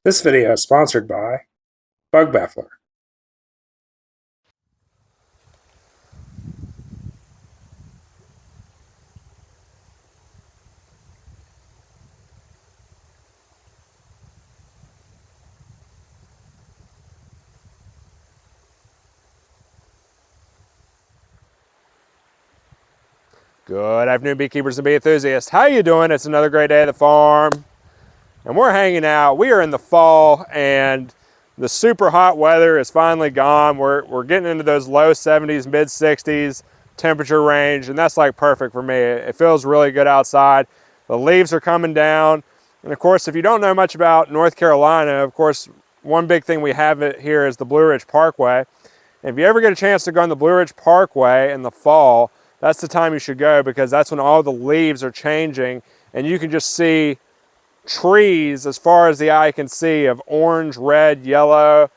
This video is sponsored by Bug Baffler. Good afternoon, beekeepers and bee enthusiasts. How you doing? It's another great day at the farm, and we're hanging out. We are in the fall, and the super hot weather is finally gone. We're getting into those low 70s, mid 60s temperature range, and that's like perfect for me. It feels really good outside. The leaves are coming down, and of course, if you don't know much about North Carolina, of course, one big thing we have here is the Blue Ridge Parkway. If you ever get a chance to go on the Blue Ridge Parkway in the fall, that's the time you should go, because that's when all the leaves are changing and you can just see trees as far as the eye can see of orange, red, yellow,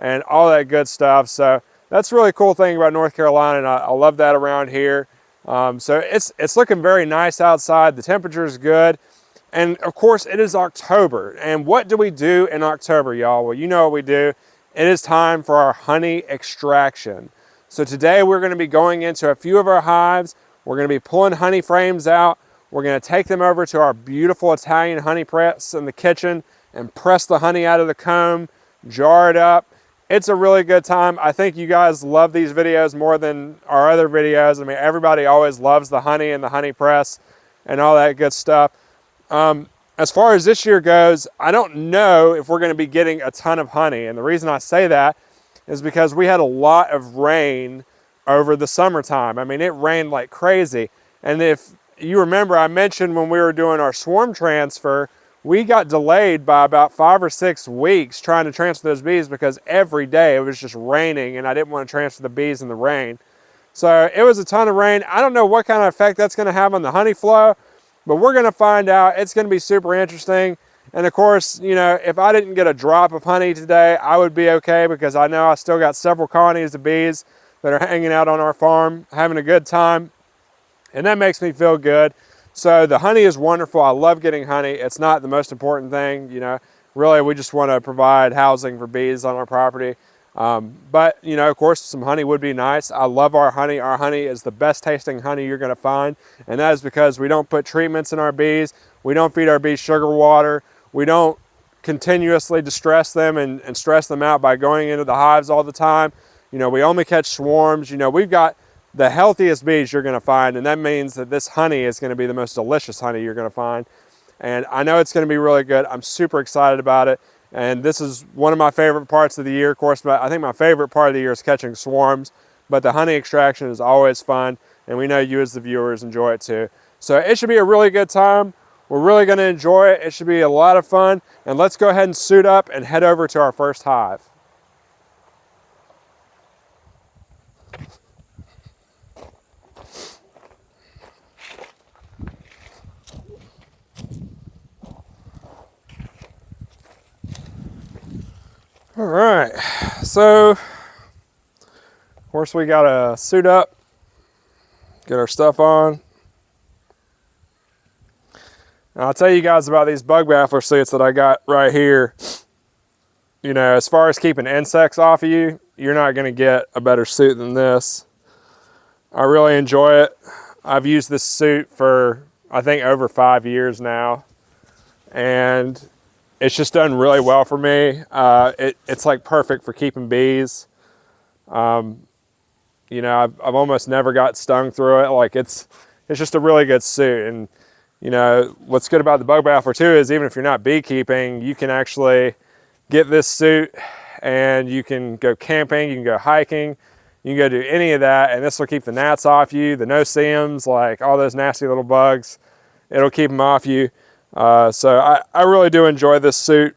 and all that good stuff. So that's a really cool thing about North Carolina, and I love that around here. So it's looking very nice outside. The temperature is good. And of course, it is October. And what do we do in October, y'all? Well, you know what we do. It is time for our honey extraction. So today we're going to be going into a few of our hives. We're going to be pulling honey frames out. We're going to take them over to our beautiful Italian honey press in the kitchen and press the honey out of the comb, jar it up. It's a really good time. I think you guys love these videos more than our other videos. I mean, everybody always loves the honey and the honey press and all that good stuff. As far as this year goes, I don't know if we're going to be getting a ton of honey. And the reason I say that is because we had a lot of rain over the summertime. I mean, it rained like crazy. And if you remember, I mentioned when we were doing our swarm transfer, we got delayed by about 5 or 6 weeks trying to transfer those bees, because every day it was just raining and I didn't want to transfer the bees in the rain. So it was a ton of rain. I don't know what kind of effect that's going to have on the honey flow, but we're going to find out. It's going to be super interesting. And of course, you know, if I didn't get a drop of honey today, I would be okay, because I know I still got several colonies of bees that are hanging out on our farm, having a good time. And that makes me feel good. So the honey is wonderful. I love getting honey. It's not the most important thing, you know. Really, we just want to provide housing for bees on our property. But, you know, of course, some honey would be nice. I love our honey. Our honey is the best tasting honey you're going to find. And that is because we don't put treatments in our bees. We don't feed our bees sugar water. We don't continuously distress them and stress them out by going into the hives all the time. You know, we only catch swarms. You know, we've got the healthiest bees you're going to find, and that means that this honey is going to be the most delicious honey you're going to find. And I know it's going to be really good. I'm super excited about it. And this is one of my favorite parts of the year, of course, but I think my favorite part of the year is catching swarms. But the honey extraction is always fun, and we know you as the viewers enjoy it too. So it should be a really good time. We're really going to enjoy it. It should be a lot of fun. And let's go ahead and suit up and head over to our first hive. All right, so of course we got to suit up, get our stuff on. And I'll tell you guys about these bug baffler suits that I got right here. You know, as far as keeping insects off of you, you're not going to get a better suit than this. I really enjoy it. I've used this suit for, I think, over 5 years now. And it's just done really well for me. It's like perfect for keeping bees. You know, I've almost never got stung through it. Like it's just a really good suit. And you know, what's good about the bug baffler too is even if you're not beekeeping, you can actually get this suit and you can go camping, you can go hiking, you can go do any of that, and this will keep the gnats off you, the no-see-ums, like all those nasty little bugs. It'll keep them off you. So I really do enjoy this suit.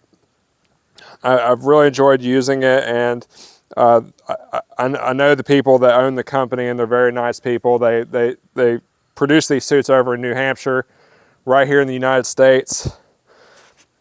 I've really enjoyed using it, and I know the people that own the company, and they're very nice people. They produce these suits over in New Hampshire, right here in the United States.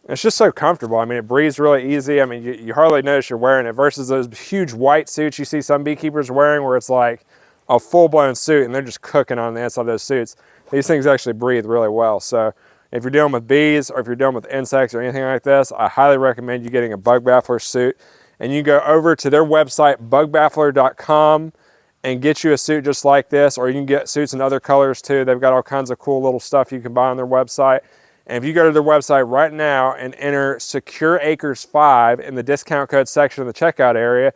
It's just so comfortable. I mean, it breathes really easy. I mean, you hardly notice you're wearing it versus those huge white suits you see some beekeepers wearing, where it's like a full-blown suit and they're just cooking on the inside of those suits. These things actually breathe really well. So If you're dealing with bees or if you're dealing with insects or anything like this, I highly recommend you getting a bug baffler suit. And you go over to their website, bugbaffler.com, and get you a suit just like this, or you can get suits in other colors too. They've got all kinds of cool little stuff you can buy on their website. And if you go to their website right now and enter SecureAcres5 in the discount code section of the checkout area,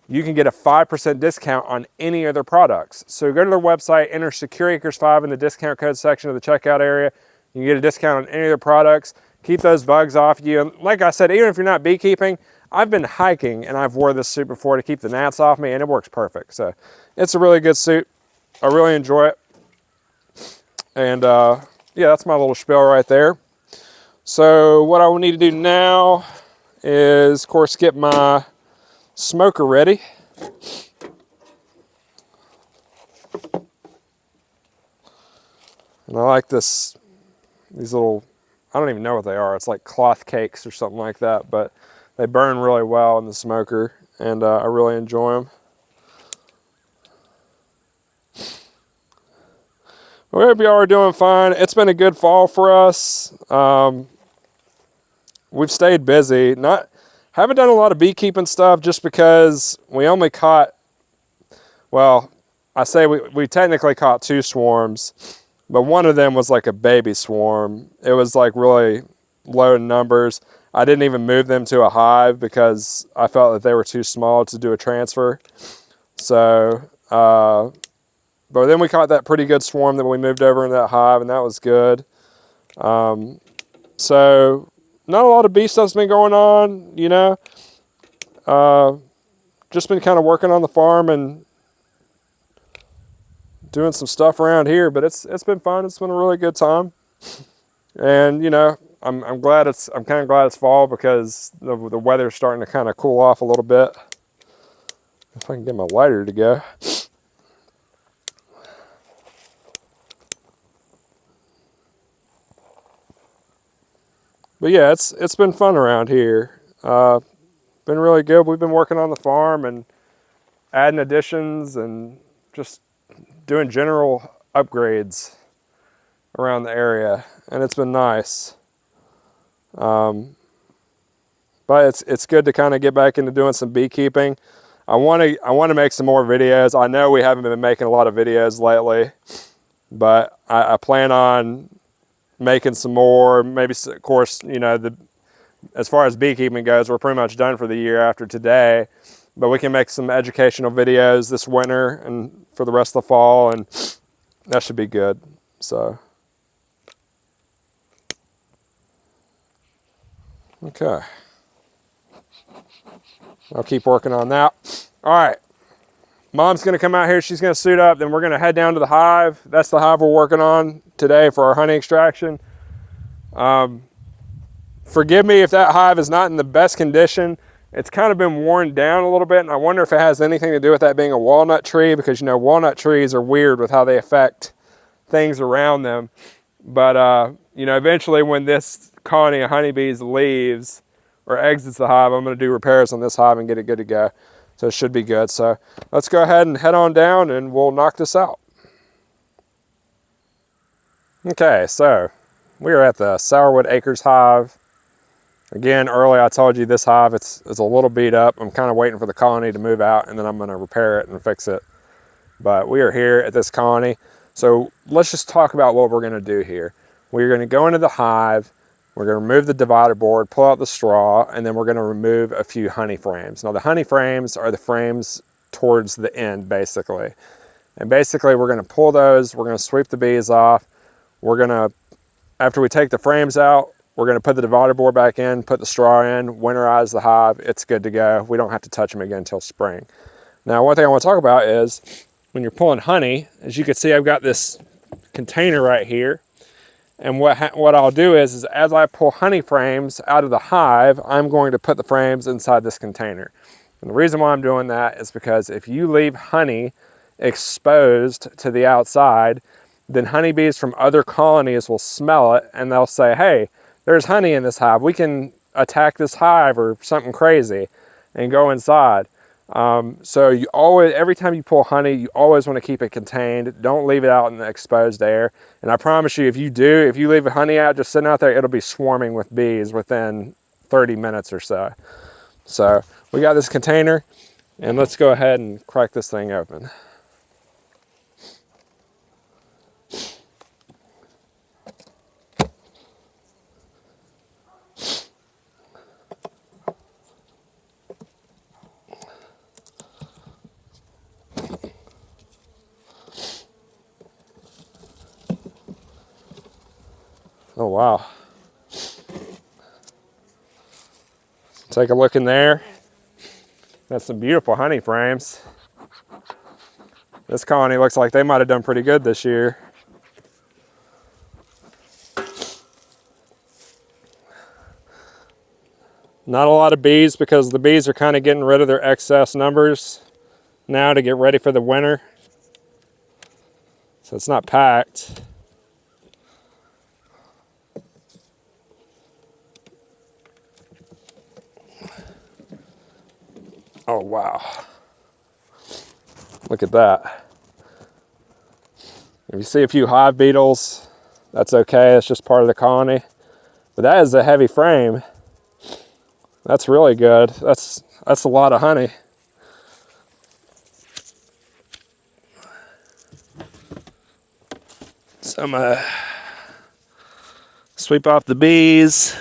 you can get a 5% discount on any of their products. So go to their website, enter SecureAcres5 in the discount code section of the checkout area. You can get a discount on any of their products. Keep those bugs off you. And like I said, even if you're not beekeeping, I've been hiking and I've wore this suit before to keep the gnats off me, and it works perfect. So it's a really good suit. I really enjoy it. And yeah, that's my little spiel right there. So what I will need to do now is, of course, get my smoker ready. And I like these little, I don't even know what they are. It's like cloth cakes or something like that, but they burn really well in the smoker, and I really enjoy them. We hope y'all are doing fine. It's been a good fall for us. We've stayed busy. Haven't done a lot of beekeeping stuff just because we only caught, well, I say we technically caught 2 swarms, but one of them was like a baby swarm. It was like really low in numbers. I didn't even move them to a hive because I felt that they were too small to do a transfer. So, but then we caught that pretty good swarm that we moved over in that hive, and that was good. So not a lot of bee stuff's been going on, you know. Just been kind of working on the farm and doing some stuff around here, but it's been fun. It's been a really good time. And you know, I'm kind of glad it's fall because the weather's starting to kind of cool off a little bit. If I can get my lighter to go. But yeah, it's been fun around here. Been really good. We've been working on the farm and adding additions and just doing general upgrades around the area, and it's been nice. But it's good to kind of get back into doing some beekeeping. I want to make some more videos. I know we haven't been making a lot of videos lately, but I plan on making some more. Maybe, of course, you know, as far as beekeeping goes, we're pretty much done for the year after today, but we can make some educational videos this winter and for the rest of the fall, and that should be good. So okay, I'll keep working on that. All right, Mom's gonna come out here, she's gonna suit up, then we're gonna head down to the hive. That's the hive we're working on today for our honey extraction. Forgive me if that hive is not in the best condition. It's kind of been worn down a little bit, and I wonder if it has anything to do with that being a walnut tree, because you know walnut trees are weird with how they affect things around them. But you know, eventually when this colony of honeybees leaves or exits the hive, I'm going to do repairs on this hive and get it good to go. So it should be good. So let's go ahead and head on down and we'll knock this out. Okay, so we are at the Sourwood Acres hive. Again, earlier I told you this hive, it's a little beat up. I'm kind of waiting for the colony to move out, and then I'm going to repair it and fix it. But we are here at this colony. So let's just talk about what we're going to do here. We're going to go into the hive. We're going to remove the divider board, pull out the straw, and then we're going to remove a few honey frames. Now the honey frames are the frames towards the end, basically. And basically we're going to pull those, we're going to sweep the bees off. We're going to, after we take the frames out, we're going to put the divider board back in, put the straw in, winterize the hive. It's good to go. We don't have to touch them again until spring. Now, one thing I want to talk about is when you're pulling honey, as you can see, I've got this container right here. And what I'll do is as I pull honey frames out of the hive, I'm going to put the frames inside this container. And the reason why I'm doing that is because if you leave honey exposed to the outside, then honeybees from other colonies will smell it and they'll say, hey, there's honey in this hive. We can attack this hive or something crazy and go inside. So you always, every time you pull honey, you always want to keep it contained. Don't leave it out in the exposed air. And I promise you, if you leave the honey out just sitting out there, it'll be swarming with bees within 30 minutes or so. So we got this container, and let's go ahead and crack this thing open. Oh, wow. Take a look in there. That's some beautiful honey frames. This colony looks like they might have done pretty good this year. Not a lot of bees because the bees are kind of getting rid of their excess numbers now to get ready for the winter. So it's not packed. Oh, wow. Look at that. If you see a few hive beetles, that's okay. It's just part of the colony. But that is a heavy frame. That's really good. That's a lot of honey. So I'm gonna sweep off the bees,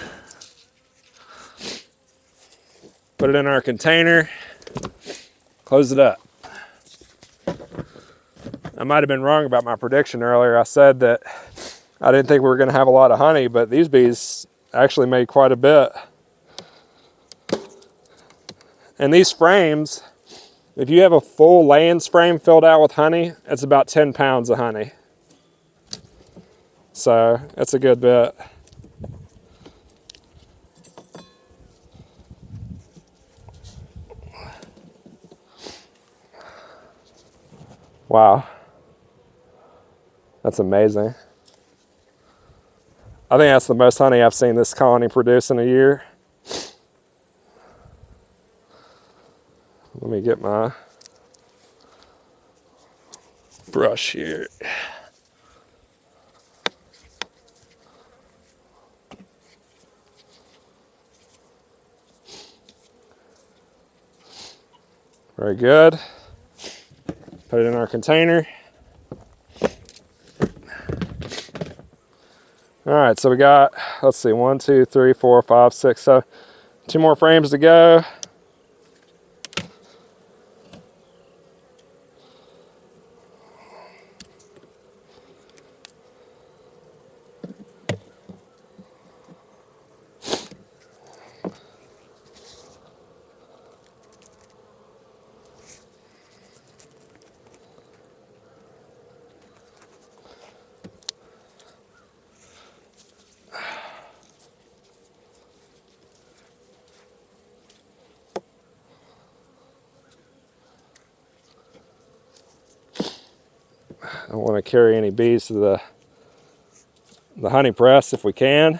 put it in our container, close it up. I might have been wrong about my prediction earlier. I said that I didn't think we were going to have a lot of honey, but these bees actually made quite a bit. And these frames, if you have a full layings frame filled out with honey, it's about 10 pounds of honey. So it's a good bit. Wow. That's amazing. I think that's the most honey I've seen this colony produce in a year. Let me get my brush here. Very good. Put it in our container. All right, so we got, let's see, 1, 2, 3, 4, 5, 6, 7, 2 more frames to go. I don't want to carry any bees to the honey press if we can.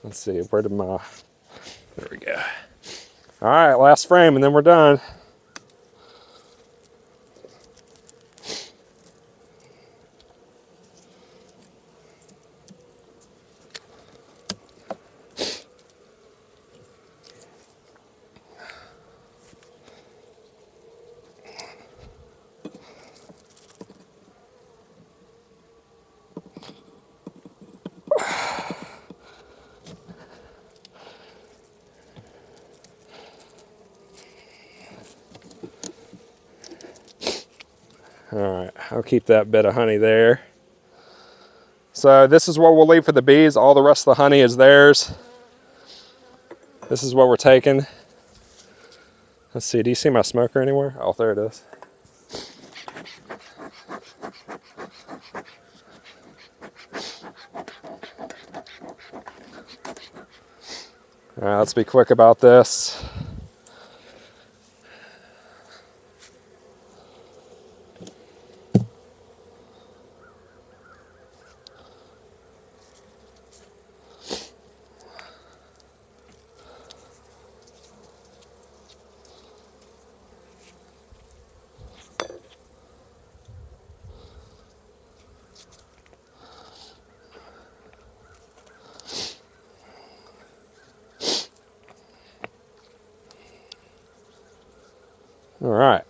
Let's see, where did my, there we go. All right, last frame and then we're done. All right, I'll keep that bit of honey there. So this is what we'll leave for the bees. All the rest of the honey is theirs. This is what we're taking. Let's see, do you see my smoker anywhere? Oh, there it is. All right, let's be quick about this. All right.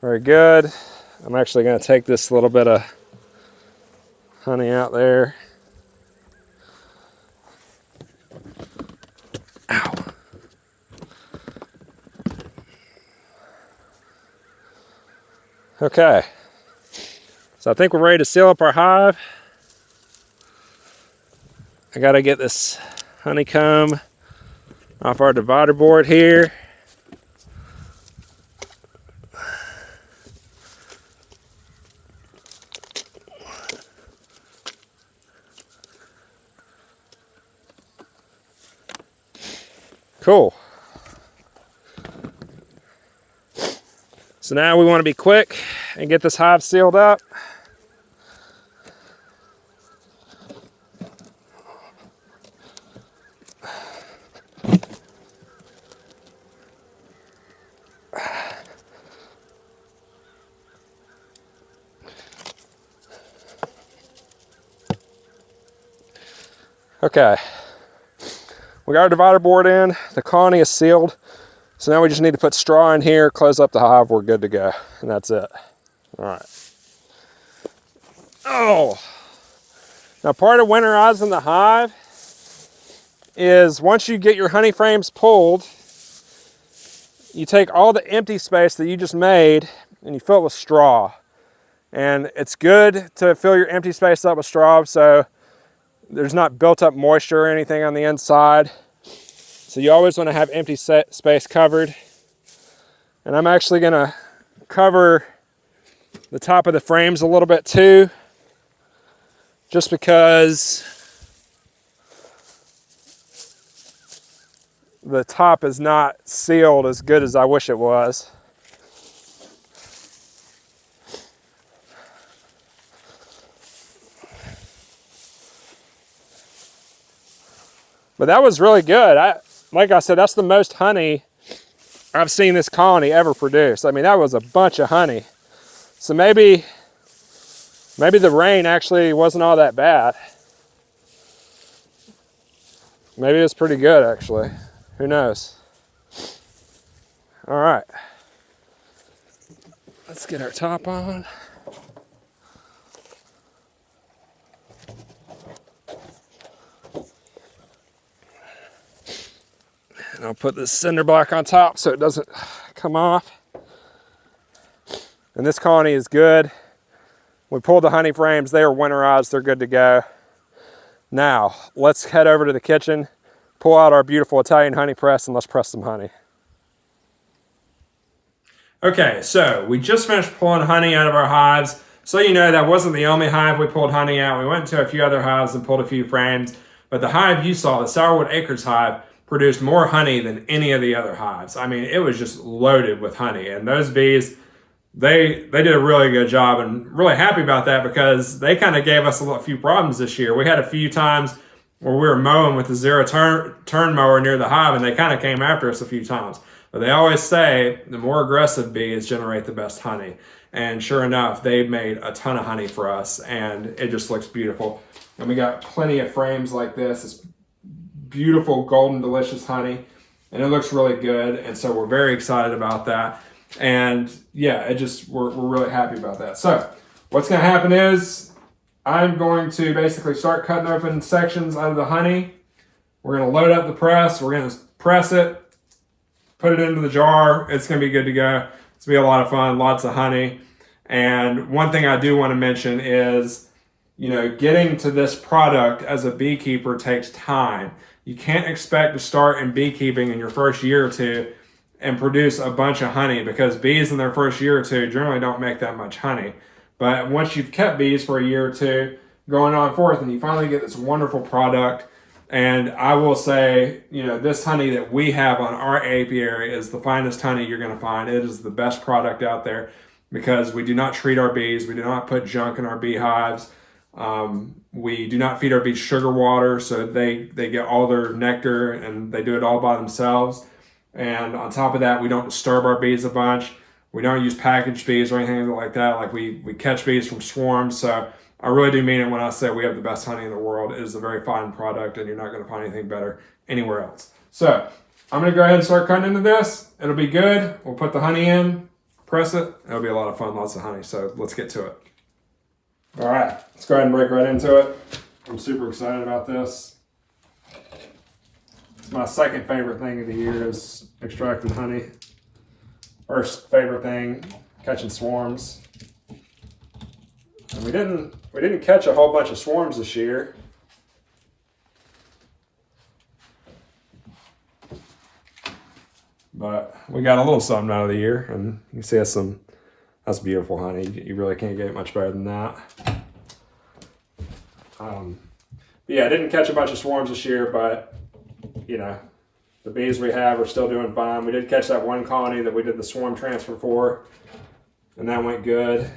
Very good. I'm actually going to take this little bit of honey out there. Ow. Okay. So I think we're ready to seal up our hive. I got to get this honeycomb off our divider board here. Cool. So now we want to be quick and get this hive sealed up. Okay, we got our divider board in, the colony is sealed, so now we just need to put straw in here, close up the hive, we're good to go, and that's it. All right. Oh, now part of winterizing the hive is once you get your honey frames pulled, you take all the empty space that you just made and you fill it with straw. And it's good to fill your empty space up with straw so there's not built up moisture or anything on the inside. So you always want to have empty space covered. And I'm actually going to cover the top of the frames a little bit too, just because the top is not sealed as good as I wish it was. But that was really good. Like I said, that's the most honey I've seen this colony ever produce. I mean, that was a bunch of honey. So maybe the rain actually wasn't all that bad. Maybe it was pretty good, actually. Who knows? All right. Let's get our top on. And I'll put this cinder block on top so it doesn't come off. And this colony is good. We pulled the honey frames. They are winterized. They're good to go. Now, let's head over to the kitchen, pull out our beautiful Italian honey press, and let's press some honey. Okay, so we just finished pulling honey out of our hives. So you know that wasn't the only hive we pulled honey out. We went to a few other hives and pulled a few frames. But the hive you saw, the Sourwood Acres hive, produced more honey than any of the other hives. I mean, it was just loaded with honey. And those bees, they did a really good job, and really happy about that because they kind of gave us a few problems this year. We had a few times where we were mowing with the zero turn mower near the hive, and they kind of came after us a few times. But they always say the more aggressive bees generate the best honey. And sure enough, they made a ton of honey for us, and it just looks beautiful. And we got plenty of frames like this. It's beautiful, golden, delicious honey, and it looks really good. And so we're very excited about that. And yeah, we're really happy about that. So what's going to happen is I'm going to basically start cutting open sections out of the honey. We're going to load up the press. We're going to press it, put it into the jar. It's going to be good to go. It's going to be a lot of fun, lots of honey. And one thing I do want to mention is, you know, getting to this product as a beekeeper takes time. You can't expect to start in beekeeping in your first year or two and produce a bunch of honey, because bees in their first year or two generally don't make that much honey. But once you've kept bees for a year or two, going on forth, and you finally get this wonderful product. And I will say, you know, this honey that we have on our apiary is the finest honey you're going to find. It is the best product out there because we do not treat our bees. We do not put junk in our beehives. We do not feed our bees sugar water, so they get all their nectar, and they do it all by themselves. And on top of that, we don't disturb our bees a bunch. We don't use packaged bees or anything like that. Like we catch bees from swarms. So I really do mean it when I say we have the best honey in the world. It is a very fine product, and you're not going to find anything better anywhere else. So I'm going to go ahead and start cutting into this. It'll be good. We'll put the honey in, press it. It'll be a lot of fun, lots of honey. So let's get to it. All right, let's go ahead and break right into it. I'm super excited about this. It's my second favorite thing of the year is extracting honey. First favorite thing, catching swarms. And we didn't catch a whole bunch of swarms this year. But we got a little something out of the year, and you see that's beautiful honey. You really can't get much better than that. Yeah, I didn't catch a bunch of swarms this year, but the bees we have are still doing fine. We did catch that one colony that we did the swarm transfer for, and that went good.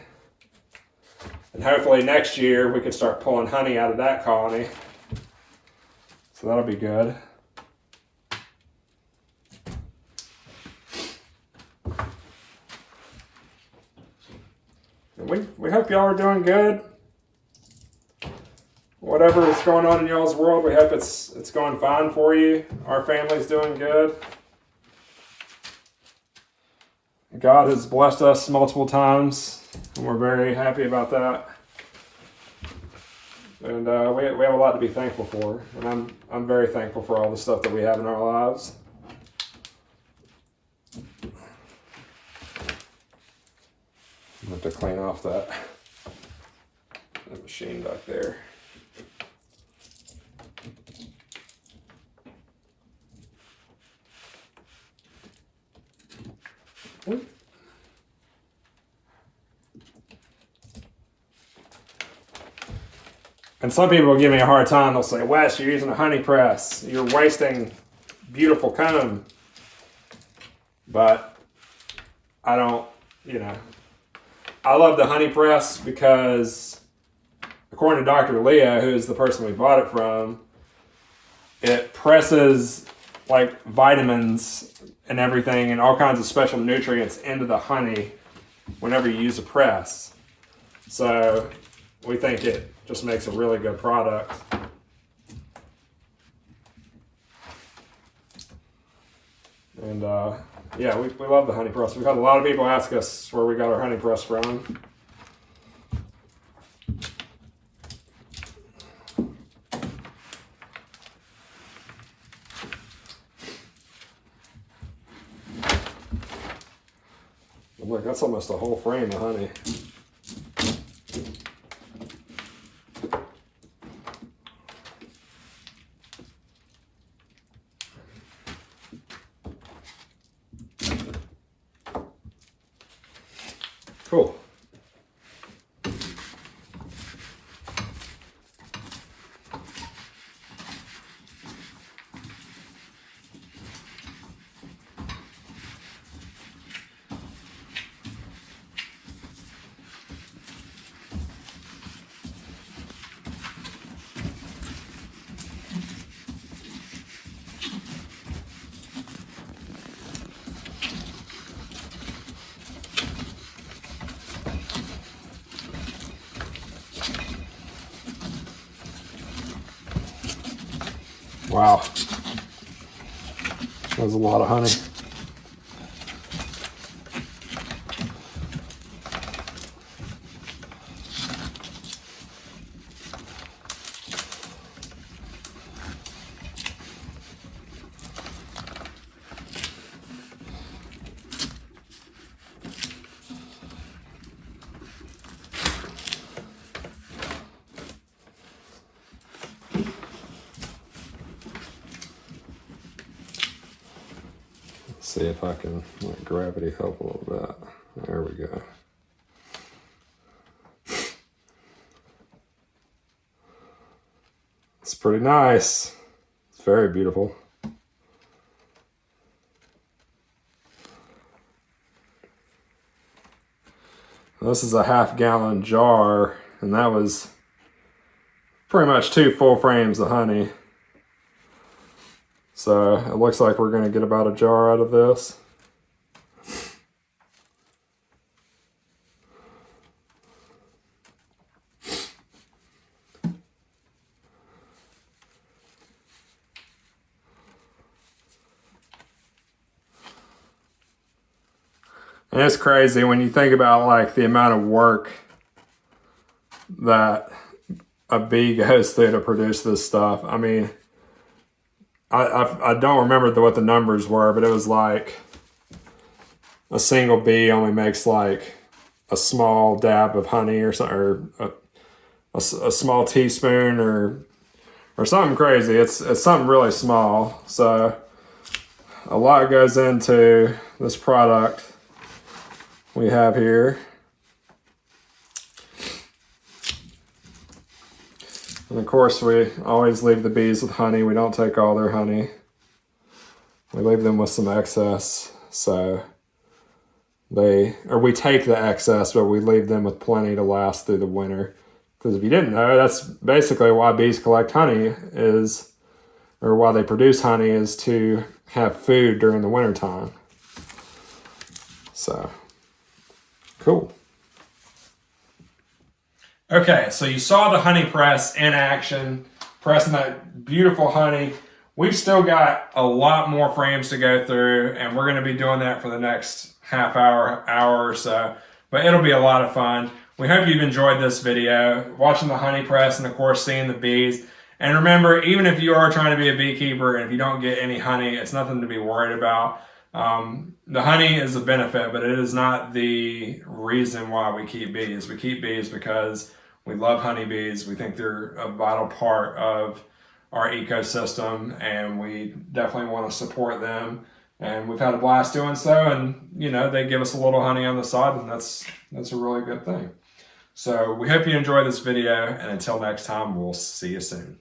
And hopefully next year we can start pulling honey out of that colony. So that'll be good. And we hope y'all are doing good. Whatever is going on in y'all's world, we hope it's going fine for you. Our family's doing good. God has blessed us multiple times, and we're very happy about that. And we have a lot to be thankful for, and I'm very thankful for all the stuff that we have in our lives. I'm going to have to clean off that machine back there. And some people will give me a hard time. They'll say, Wes, you're using a honey press. You're wasting beautiful comb. But I don't, I love the honey press because according to Dr. Leah, who is the person we bought it from, it presses like vitamins and everything and all kinds of special nutrients into the honey whenever you use a press. So we think it just makes a really good product. And yeah, we love the honey press. We've had a lot of people ask us where we got our honey press from. Look, that's almost a whole frame of honey. Cool. Wow, that was a lot of honey. See if I can let gravity help a little bit. There we go. It's pretty nice. It's very beautiful. This is a half-gallon jar, and that was pretty much 2 full frames of honey. So it looks like we're going to get about a jar out of this. And it's crazy when you think about like the amount of work that a bee goes through to produce this stuff. I mean, I don't remember what the numbers were, but it was like a single bee only makes like a small dab of honey or something, or a small teaspoon or something crazy. It's something really small. So a lot goes into this product we have here. And of course, we always leave the bees with honey. We don't take all their honey. We leave them with some excess. So we take the excess, but we leave them with plenty to last through the winter. Because if you didn't know, that's basically why bees collect honey or why they produce honey is to have food during the wintertime. So, cool. Okay, so you saw the honey press in action, pressing that beautiful honey. We've still got a lot more frames to go through, and we're going to be doing that for the next half hour or so. But it'll be a lot of fun. We hope you've enjoyed this video, watching the honey press and of course seeing the bees. And remember, even if you are trying to be a beekeeper and if you don't get any honey, it's nothing to be worried about. The honey is a benefit, but it is not the reason why we keep bees. We keep bees because we love honeybees. We think they're a vital part of our ecosystem, and we definitely want to support them. And we've had a blast doing so, and they give us a little honey on the side, and that's a really good thing. So we hope you enjoyed this video, and until next time, we'll see you soon.